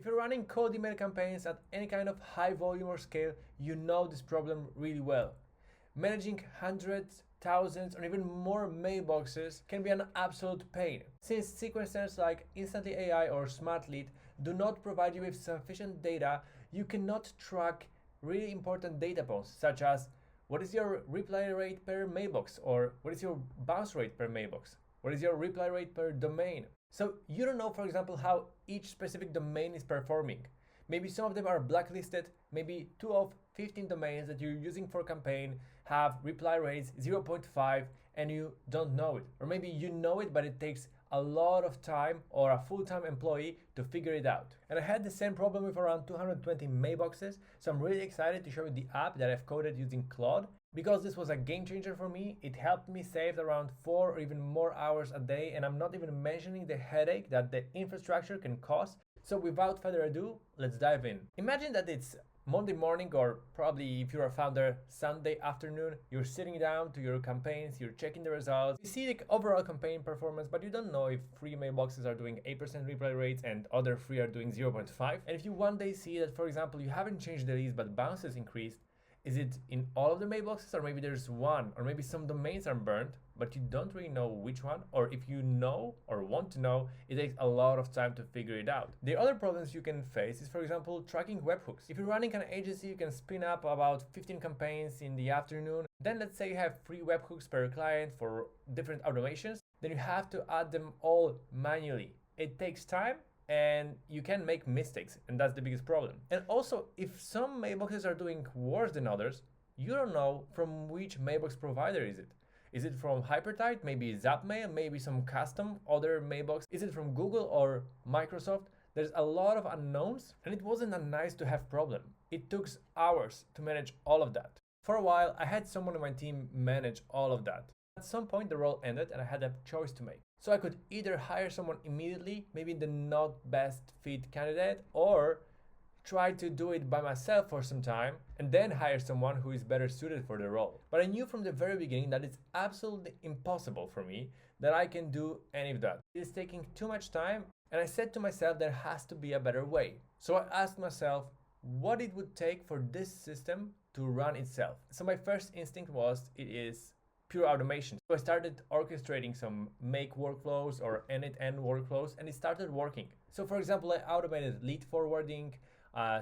you're running cold email campaigns at any kind of high volume or scale, you know this problem really well. Managing hundreds, thousands, or even more mailboxes can be an absolute pain. Since sequencers like Instantly AI or SmartLead do not provide you with sufficient data, you cannot track really important data points such as what is your reply rate per mailbox, or what is your bounce rate per mailbox, what is your reply rate per domain. So you don't know, for example, how each specific domain is performing. Maybe some of them are blacklisted, maybe 2 of 15 domains that you're using for campaign have reply rates 0.5 and you don't know it. Or maybe you know it, but it takes a lot of time or a full-time employee to figure it out. And I had the same problem with around 220 mailboxes, so I'm really excited to show you the app that I've coded using Claude. Because this was a game changer for me, it helped me save around 4 or even more hours a day, and I'm not even mentioning the headache that the infrastructure can cause. So without further ado, let's dive in. Imagine that it's Monday morning, or probably if you're a founder, Sunday afternoon, you're sitting down to your campaigns, you're checking the results, you see the overall campaign performance, but you don't know if free mailboxes are doing 8% reply rates and other free are doing 0.5. And if you one day see that, for example, you haven't changed the leads but bounces increased, is it in all of the mailboxes, or maybe there's one, or maybe some domains are burned, but you don't really know which one, or if you know or want to know, it takes a lot of time to figure it out. The other problems you can face is, for example, tracking webhooks. If you're running an agency, you can spin up about 15 campaigns in the afternoon. Then let's say you have 3 webhooks per client for different automations. Then you have to add them all manually. It takes time, and you can make mistakes, and that's the biggest problem. And also, if some mailboxes are doing worse than others, you don't know from which mailbox provider is it. Is it from Hypertight, maybe Zapmail, maybe some custom other mailbox? Is it from Google or Microsoft? There's a lot of unknowns, and it wasn't a nice to have problem. It took hours to manage all of that. For a while, I had someone on my team manage all of that. At some point, the role ended and I had a choice to make. So I could either hire someone immediately, maybe the not best fit candidate, or try to do it by myself for some time and then hire someone who is better suited for the role. But I knew from the very beginning that it's absolutely impossible for me that I can do any of that. It's taking too much time, and I said to myself there has to be a better way. So I asked myself what it would take for this system to run itself. So my first instinct was it is pure automation. So I started orchestrating some make workflows or end-to-end workflows, and it started working. So for example, I automated lead forwarding,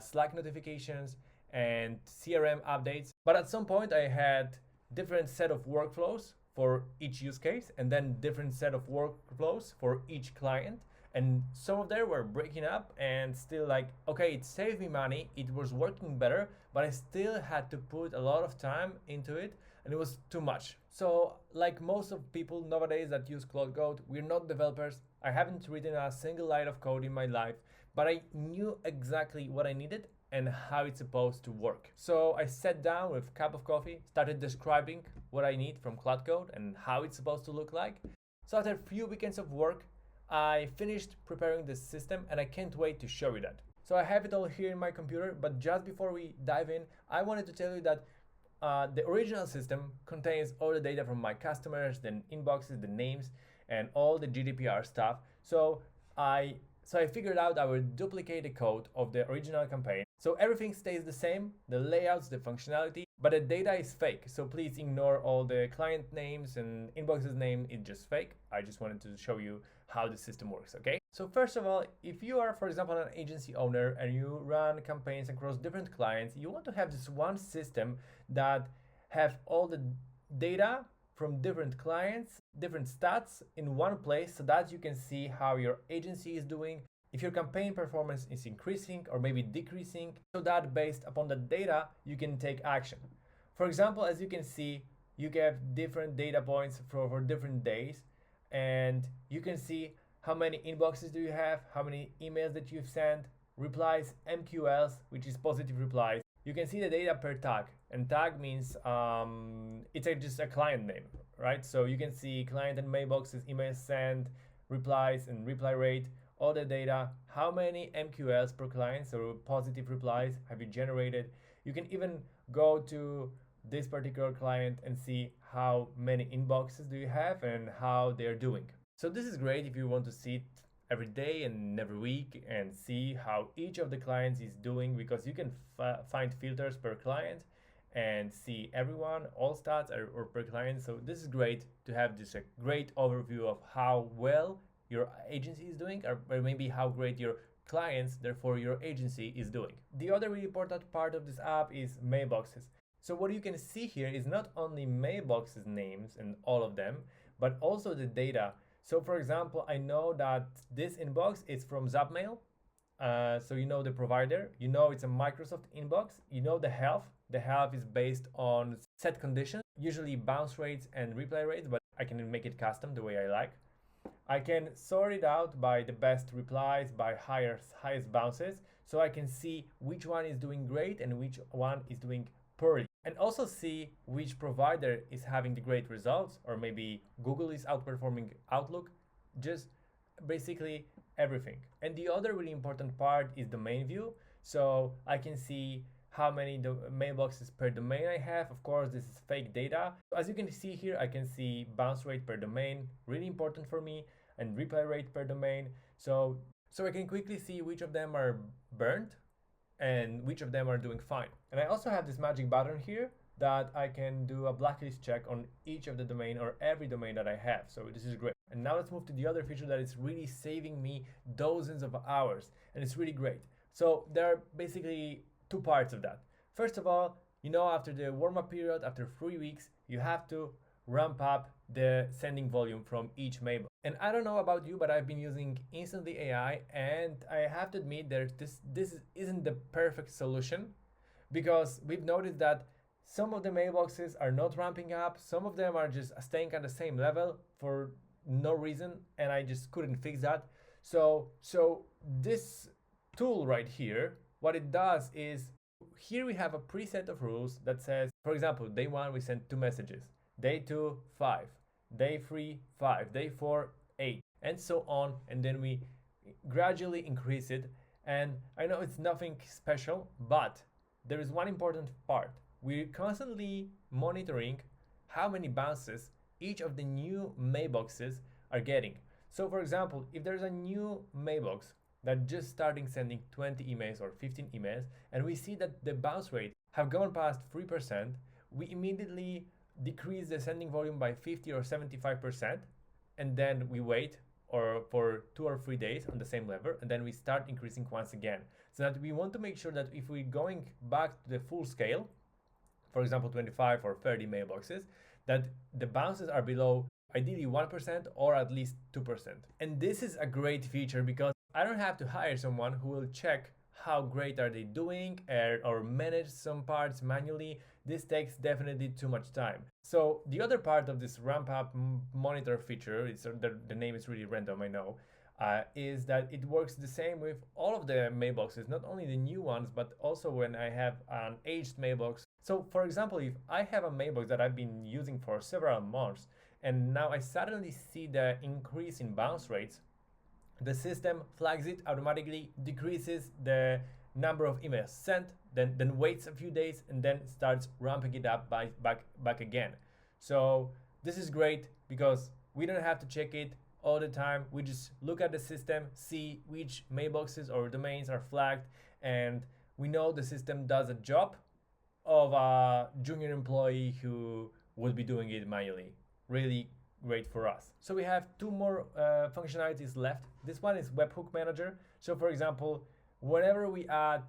Slack notifications, and CRM updates. But at some point I had different set of workflows for each use case, and then different set of workflows for each client. And some of them were breaking up and still like, okay, it saved me money, it was working better, but I still had to put a lot of time into it, and it was too much. So like most of people nowadays that use Claude Code, we're not developers. I haven't written a single line of code in my life, but I knew exactly what I needed and how it's supposed to work. So I sat down with a cup of coffee, started describing what I need from Claude Code and how it's supposed to look like. So after a few weekends of work, I finished preparing the system, and I can't wait to show you that. So I have it all here in my computer, but just before we dive in, I wanted to tell you that the original system contains all the data from my customers, the inboxes, the names, and all the GDPR stuff. So I figured out I would duplicate the code of the original campaign. So everything stays the same, the layouts, the functionality, but the data is fake. So please ignore all the client names and inboxes name, it's just fake. I just wanted to show you how the system works, okay? So first of all, if you are, for example, an agency owner and you run campaigns across different clients, you want to have this one system that have all the data from different clients, different stats in one place, so that you can see how your agency is doing, if your campaign performance is increasing or maybe decreasing, so that based upon the data, you can take action. For example, as you can see, you get different data points for different days, and you can see how many inboxes do you have, how many emails that you've sent, replies, MQLs, which is positive replies. You can see the data per tag, and tag means it's just a client name, right? So you can see client and mailboxes, emails sent, replies and reply rate, all the data, how many MQLs per client, so positive replies have you generated. You can even go to this particular client and see how many inboxes do you have and how they're doing. So this is great if you want to see it every day and every week and see how each of the clients is doing, because you can find filters per client and see everyone, all stats or per client. So this is great to have this great overview of how well your agency is doing, or maybe how great your clients, therefore your agency, is doing. The other really important part of this app is mailboxes. So what you can see here is not only mailboxes names and all of them, but also the data. So for example, I know that this inbox is from Zapmail. So you know the provider, you know it's a Microsoft inbox, you know the health. The health is based on set conditions, usually bounce rates and reply rates, but I can make it custom the way I like. I can sort it out by the best replies, by highest bounces, so I can see which one is doing great and which one is doing poorly. And also see which provider is having the great results, or maybe Google is outperforming Outlook, just basically everything. And the other really important part is the main view. So I can see how many mailboxes per domain I have. Of course, this is fake data. As you can see here, I can see bounce rate per domain, really important for me, and reply rate per domain. So I can quickly see which of them are burnt and which of them are doing fine. And I also have this magic button here that I can do a blacklist check on each of the domain or every domain that I have. So this is great. And now let's move to the other feature that is really saving me dozens of hours, and it's really great. So there are basically two parts of that. First of all, you know, after the warm-up period, after 3 weeks, you have to ramp up the sending volume from each mailbox. And I don't know about you, but I've been using Instantly AI, and I have to admit that this isn't the perfect solution, because we've noticed that some of the mailboxes are not ramping up, some of them are just staying at the same level for no reason, and I just couldn't fix that. So this tool right here, what it does is, here we have a preset of rules that says, for example, day 1 we send 2 messages, day 2 5, day 3 5, day 4 8, and so on, and then we gradually increase it. And I know it's nothing special, but there is one important part. We're constantly monitoring how many bounces each of the new mailboxes are getting. So for example, if there's a new mailbox that just starting sending 20 emails or 15 emails, and we see that the bounce rate have gone past 3%, we immediately decrease the sending volume by 50 or 75%, and then we wait for 2 or 3 days on the same level, and then we start increasing once again. So that we want to make sure that if we're going back to the full scale, for example 25 or 30 mailboxes, that the bounces are below ideally 1% or at least 2%. And this is a great feature because I don't have to hire someone who will check how great are they doing or manage some parts manually. This takes definitely too much time. So the other part of this ramp up monitor feature, the name is really random, I know, is that it works the same with all of the mailboxes, not only the new ones, but also when I have an aged mailbox. So for example, if I have a mailbox that I've been using for several months, and now I suddenly see the increase in bounce rates, the system flags it automatically, decreases the number of emails sent, then waits a few days, and then starts ramping it up back again. So this is great because we don't have to check it all the time. We just look at the system, see which mailboxes or domains are flagged, and we know the system does a job of a junior employee who would be doing it manually. Really great for us. So we have 2 more functionalities left. This one is webhook manager. So for example, whenever we add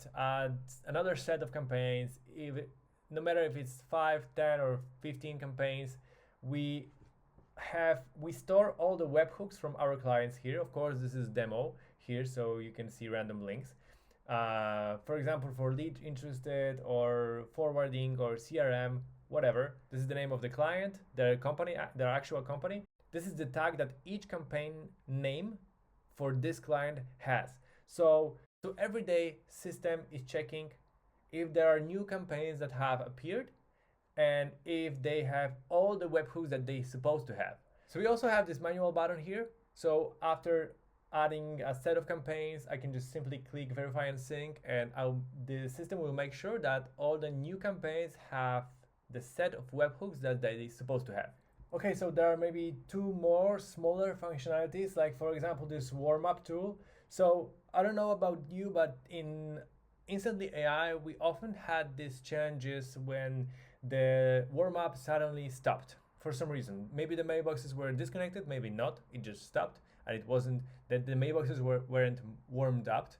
another set of campaigns, no matter if it's 5, 10 or 15 campaigns, we store all the webhooks from our clients here. Of course, this is demo here, so you can see random links. For example, for lead interested or forwarding or CRM, whatever. This is the name of the client, their company, their actual company. This is the tag that each campaign name for this client has. So every day system is checking if there are new campaigns that have appeared and if they have all the webhooks that they're supposed to have. So we also have this manual button here. So after adding a set of campaigns, I can just simply click verify and sync, and the system will make sure that all the new campaigns have the set of webhooks that they're supposed to have. Okay, so there are maybe two more smaller functionalities, like for example this warmup tool. So I don't know about you, but in Instantly AI, we often had these changes when the warmup suddenly stopped for some reason. Maybe the mailboxes were disconnected, maybe not. It just stopped, and it wasn't that the mailboxes weren't warmed up,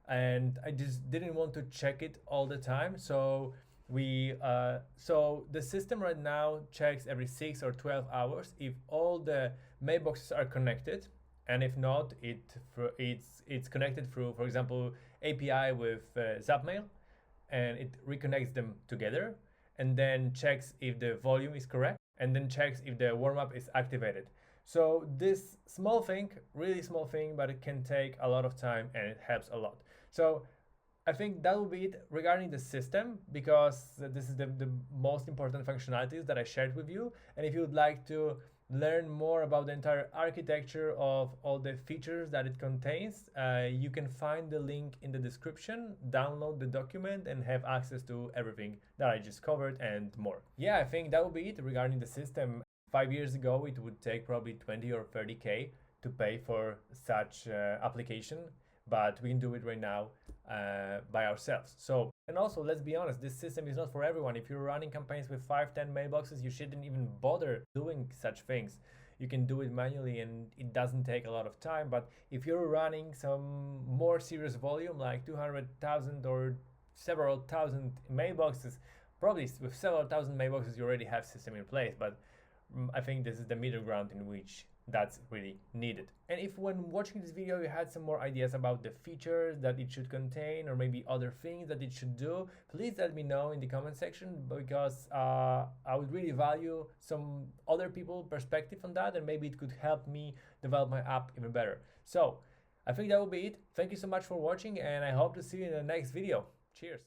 and I just didn't want to check it all the time. So the system right now checks every 6 or 12 hours if all the mailboxes are connected, and if not, it's connected through, for example, API with Zapmail, and it reconnects them together, and then checks if the volume is correct, and then checks if the warm-up is activated. So this small thing, really small thing, but it can take a lot of time and it helps a lot. So I think that will be it regarding the system, because this is the most important functionalities that I shared with you. And if you would like to learn more about the entire architecture of all the features that it contains, you can find the link in the description, download the document, and have access to everything that I just covered and more. Yeah, I think that will be it regarding the system. 5 years ago, it would take probably 20 or 30K to pay for such application, but we can do it right now by ourselves. So, and also, let's be honest, this system is not for everyone. If you're running campaigns with 5-10 mailboxes, you shouldn't even bother doing such things. You can do it manually and it doesn't take a lot of time. But if you're running some more serious volume, like 200,000 or several thousand mailboxes, probably with several thousand mailboxes, you already have system in place. But I think this is the middle ground in which that's really needed. And if when watching this video you had some more ideas about the features that it should contain, or maybe other things that it should do, please let me know in the comment section, because I would really value some other people's perspective on that, and maybe it could help me develop my app even better. So I think that will be it. Thank you so much for watching, and I hope to see you in the next video. Cheers.